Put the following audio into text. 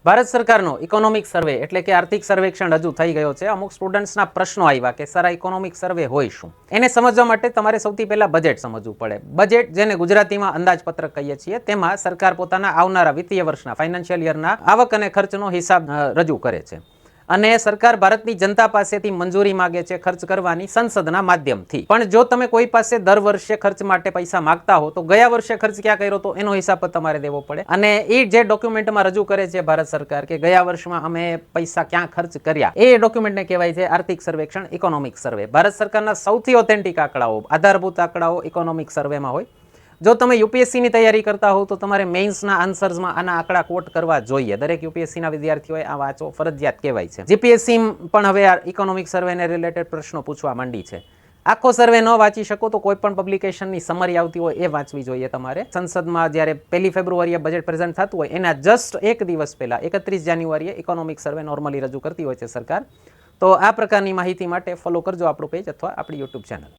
ભારત સરકારનો economic survey એટલે કે આર્થિક સર્વેક્ષણ રજૂ થઈ ગયો છે। અમુક સ્ટુડન્ટ્સના પ્રશ્નો આવ્યા કે સર આ ઇકોનોમિક સર્વે હોય શું? એને સમજવા માટે તમારે સૌથી પહેલા બજેટ સમજવું પડે। બજેટ જેને ગુજરાતીમાં અંદાજપત્રક કહીએ છીએ, તેમાં સરકાર પોતાના આવનારા વિત્તીય વર્ષના ફાઇનાન્શિયલ યરના આવક અને ખર્ચનો હિસાબ રજૂ કરે છે અને સરકાર ભારતની જનતા પાસેથી મંજૂરી માંગે છે ખર્ચ કરવાની સંસદના માધ્યમથી। પણ જો તમે કોઈ પાસે દર વર્ષે ખર્ચ માટે પૈસા માંગતા હો તો ગયા વર્ષે ખર્ચ ક્યાં કર્યો તો એનો હિસાબ તમારે દેવો પડે અને એ જે ડોક્યુમેન્ટમાં રજૂ કરે છે ભારત સરકાર કે ગયા વર્ષમાં અમે પૈસા ક્યાં ખર્ચ કર્યા, એ ડોક્યુમેન્ટને કહેવાય છે આર્થિક સર્વેક્ષણ ઇકોનોમિક સર્વે। ભારત સરકારના સૌથી ઓથેન્ટિક આંકડાઓ, આધારભૂત આંકડાઓ ઇકોનોમિક સર્વેમાં હોય। જો તમે યુપીએસસીની તૈયારી કરતા હો તો તમારે મેઇન્સના આન્સર્સમાં આના આંકડા કોટ કરવા જોઈએ। દરેક યુપીએસસીના વિદ્યાર્થીઓએ આ વાંચવો ફરજિયાત કહેવાય છે। જીપીએસસી પણ હવે ઇકોનોમિક સર્વેને રિલેટેડ પ્રશ્નો પૂછવા માંડી છે। આખો સર્વે ન વાંચી શકો તો કોઈ પણ પબ્લિકેશનની સમરી આવતી હોય એ વાંચવી જોઈએ તમારે। સંસદમાં જ્યારે 1 ફેબ્રુઆરીએ બજેટ પ્રેઝન્ટ થતું હોય એના જસ્ટ એક દિવસ પહેલા 31 જાન્યુઆરીએ ઇકોનોમિક સર્વે નોર્મલી રજૂ કરતી હોય છે સરકાર। તો આ પ્રકારની માહિતી માટે ફોલો કરજો આપણું પેજ અથવા આપણી યુટ્યુબ ચેનલ।